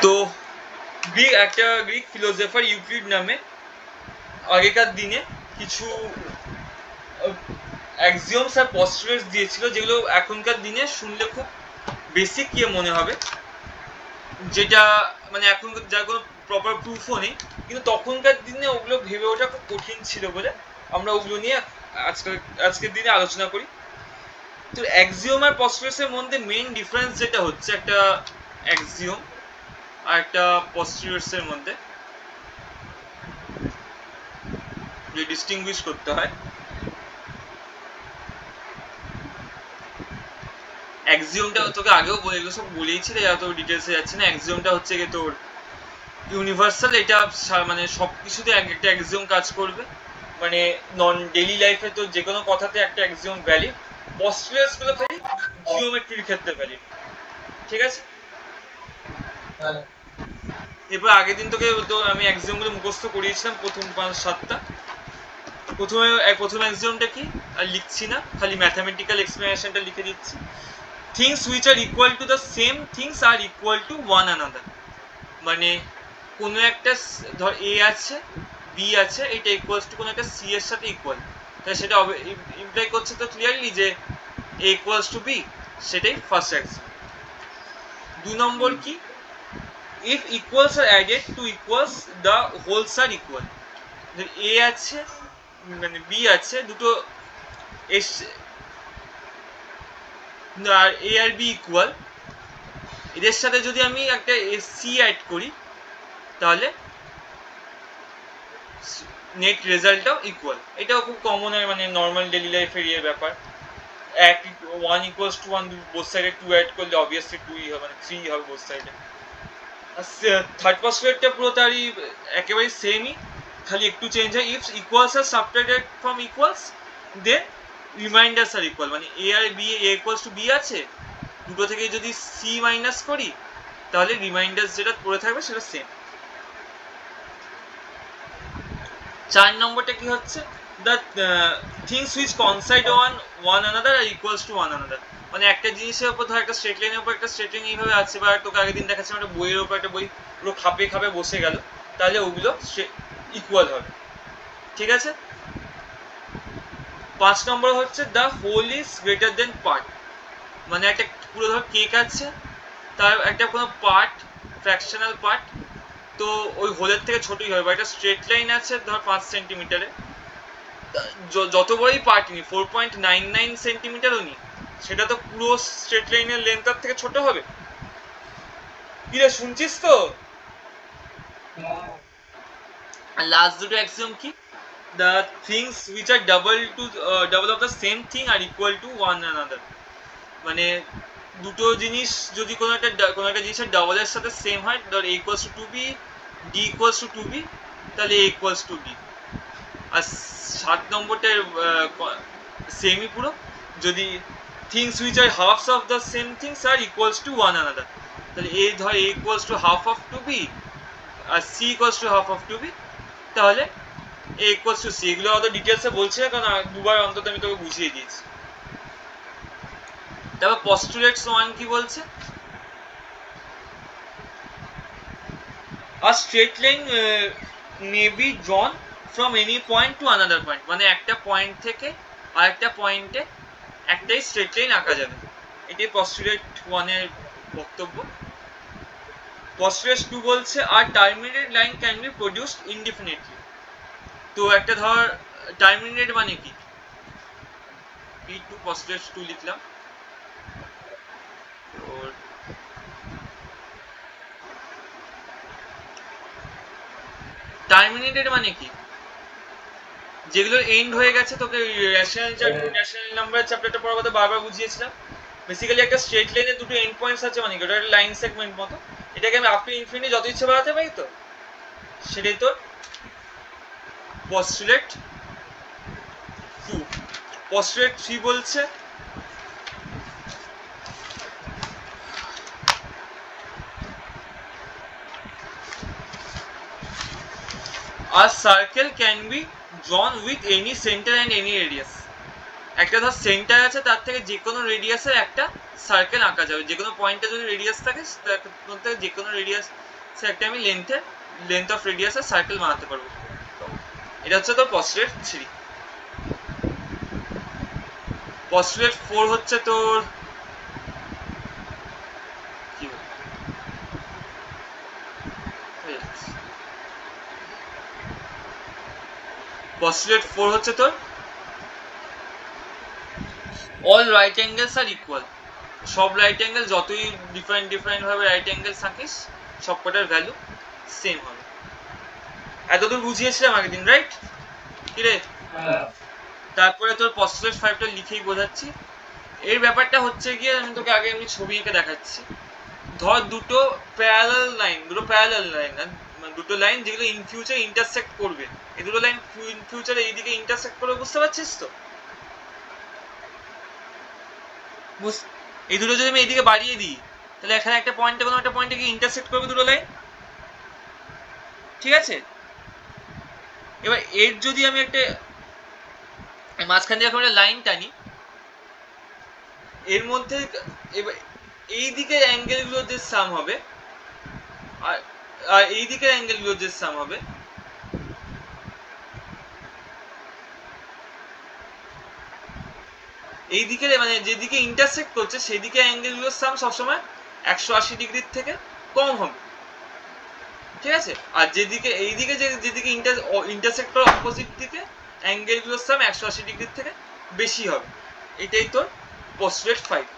তো একটা Greek philosopher Euclid নামে আগেকার দিনে কিছু অ্যাক্সিওমস আর পস্টুলেটস দিয়েছিল, যেগুলো এখনকার দিনে শুনলে খুব বেসিক মনে হবে, যেটা মানে এখন যার কোনো প্রপার প্রুফও নেই, কিন্তু তখনকার দিনে ওগুলো ভেবে ওঠা খুব কঠিন ছিল বলে আমরা ওগুলো নিয়ে আজকের দিনে আলোচনা করি। তো অ্যাক্সিওম আর পস্টুলেটসের মধ্যে মেইন ডিফারেন্স যেটা হচ্ছে, একটা অ্যাক্সিওম আর একটা পস্টুলেটসের মধ্যে যে ডিস্টিংগুইশ করতে হয়, অ্যাক্সিওমটা তোকে আগেও এগুলো সব বলেইছিল, এত ডিটেলসে যাচ্ছে না। অ্যাক্সিওমটা হচ্ছে কি তোর ইউনিভার্সাল, এটা মানে সব কিছুতে একটা অ্যাক্সিওম কাজ করবে, মানে নন ডেইলি লাইফে তো যে কোনো কথাতে একটা অ্যাক্সিওম ভ্যালিড। পস্টুলেটস গুলো খালি জিওমেট্রির ক্ষেত্রে ভ্যালিড, ঠিক আছে? এরপর আগের দিন তোকে তো আমি অ্যাক্সিওম গুলো মুখস্থ করিয়েছিলাম, প্রথম 5-7টা। প্রথম অ্যাক্সিওমটা কি আর লিখছি না, খালি ম্যাথামেটিক্যাল এক্সপ্লেনেশনটা লিখে দিচ্ছি। Things which are equal to the same things are equal to one another. মানে কোনো একটা ধর এ আছে, বি আছে, এটা ইকুয়ালস টু কোনো একটা সি এর সাথে ইকুয়াল, তাই সেটা ইমপ্লাই করছে তো ক্লিয়ারলি যে এ ইকুয়ালস টু বি, সেটাই ফার্স্ট অ্যাক্সিওম। 2 নম্বর কি, if equals are added to equals the wholes are equal. A আছে মানে বি আছে, দুটো আর এ আর বি ইকুয়াল, এদের সাথে যদি আমি একটা সি অ্যাড করি তাহলে নেট রেজাল্টটাও ইকুয়াল। এটাও খুব কমন হয়, মানে নর্মাল ডেলি লাইফের ব্যাপার। এক 1 ইকুয়ালস টু 1, বোথ সাইডে 2 অ্যাড করলে অবভিয়াসলি 2ই হবে, মানে 3 হবে বোথ সাইডে। আর থার্ড পস্টুলেটটা পুরো তারই একেবারে সেমই, খালি একটু চেঞ্জ হয়। If equals are subtracted from equals then remainders are equal. মানে এ আর B, A equals to B আছে, দুটো থেকে যদি সি মাইনাস করি তাহলে রিমাইন্ডার্স যেটা পড়ে থাকবে সেটা সেম। 4 নম্বরটা কি হচ্ছে, the things which coincide one another are equals to one another. মানে একটা জিনিসের উপর ধর একটা স্ট্রেট লাইনের উপর একটা স্ট্রেট লাইন এইভাবে আছে, বা তোকে আগের দিন দেখাচ্ছিলাম একটা বইয়ের উপর একটা বই পুরো খাপে খাপে বসে গেল, তাহলে ওগুলো ইকুয়াল হবে, ঠিক আছে? 5 নম্বর হচ্ছে the whole is greater than part. মানে একটা পুরো ধর কেক আছে, তার একটা কোনো পার্ট, ফ্র্যাকশনাল পার্ট, তো ওই হোলের থেকে ছোটই হবে। বা একটা স্ট্রেট লাইন আছে ধর 5 সেন্টিমিটারে, যত বড়ই পার্ট নি, 4.99 সেন্টিমিটারও নি, সেটা তো পুরো স্ট্রেট লাইনের লেন্থটার থেকে ছোট হবে। কি রে, শুনছিস তো? আর লাস্ট দুটো অ্যাক্সিওম কি, the things which are double of the same thing are equal to one another. মানে দুটো জিনিস যদি কোনো একটা জিনিসের ডাবলের সাথে সেম হয়, ধর A equals to 2b, D equals to 2b, তাহলে এ ইকুয়ালস টু ডি। আর 7 নম্বরটা সেমই পুরো, যদি things which are halves of the same things are equals to one another, তাহলে এ ধর A equals to half of 2b আর C equals to half of 2b, তাহলে এ ইকুয়ালস টু সি। এগুলো অত ডিটেলসে বলছি না, কারণ দুবার অন্তত আমি তোকে বুঝিয়ে দিয়েছি। তারপর পস্টুলেটস 1 কি বলছে, a straight line may be drawn from any point to another point. মানে একটা পয়েন্ট থেকে আরেকটা পয়েন্টে একটাই স্ট্রেট লাইন আঁকা যাবে, এটাই পস্টুলেট 1 এর বক্তব্য। পস্টুলেট 2 বলছে আর terminated line can be produced indefinitely. তো একটা ধর টার্মিনেটেড মানে কি, P2 পস্টুলেট 2 লিখলাম। টার্মিনেটেড মানে কি, যেগুলো এন্ড হয়ে গেছে। তোকে ন্যাশনাল নাম্বার চ্যাপ্টারটা পড়ার কথা বারবার বুঝিয়েছিলাম। বেসিক্যালি একটা স্ট্রেট লাইনে দুটো এন্ড পয়েন্টস আছে, মানে ওটা একটা লাইন সেগমেন্ট মতো, এটাকে আমি আপ টু ইনফিনিটি যত ইচ্ছে বাড়াতে পারি, তো সেটাই তোর পস্টুলেট 2। পস্টুলেট 3 বলছে a circle can be drawn with any center and any radius. একটা ধর সেন্টার আছে, তার থেকে যে কোনো রেডিয়াসের একটা সার্কেল আঁকা যাবে। যে কোনো পয়েন্টে যদি রেডিয়াস থাকে তার মধ্যে যে কোনো রেডিয়াস একটা আমি লেন্থ অফ রেডিয়াসের সার্কেল বানাতে পারবো। এটা হচ্ছে তোর পস্টুলেট 3। পস্টুলেট 4 হচ্ছে তোর কি পস্টুলেট 4 হচ্ছে তোর অল রাইট অ্যাঙ্গেলস আর ইকুয়াল। সব রাইট অ্যাঙ্গেল যতই ডিফারেন্ট ভাবে রাইট অ্যাঙ্গেল থাকিস সবকটার ভ্যালু সেম হবে। এতদূর বুঝিয়েছিলাম আগের দিন, রাইট? কি রে? তারপরে তোর পস্টুলেট 5টা লিখেই বোঝাচ্ছি। এর ব্যাপারটা হচ্ছে গিয়ে আমি তোকে আগে এমনি ছবি এঁকে দেখাচ্ছি। ধর দুটো প্যারালাল লাইন দুটো লাইন যেগুলো ইন ফিউচার ইন্টারসেক্ট করবে। এই দুটো লাইন ইন ফিউচারে এইদিকে ইন্টারসেক্ট করবে, বুঝতে পারছিস তো? এই দুটো যদি আমি এইদিকে বাড়িয়ে দিই তাহলে এখানে একটা পয়েন্টে কোনো একটা পয়েন্টে গিয়ে ইন্টারসেক্ট করবে দুটো লাইন, ঠিক আছে? এবার এর যদি আমি একটা মাঝখান দিয়ে একটা লাইন টানি, এর মধ্যে এবার এই দিকের অ্যাঙ্গেলগুলোর যে সাম হবে আর এই দিকের অ্যাঙ্গেলগুলোর যে সাম হবে, এই দিকে মানে যেদিকে ইন্টারসেক্ট করছে সেদিকে অ্যাঙ্গেলগুলোর সাম সবসময় 180 ডিগ্রির থেকে কম হবে, ঠিক আছে? আর যেদিকে এইদিকে যেদিকে ইন্টারসেক্ট করার অপোজিট দিকে অ্যাঙ্গেলগুলোর সাম 180 ডিগ্রির থেকে বেশি হবে। এটাই তোর পস্টুলেট 5।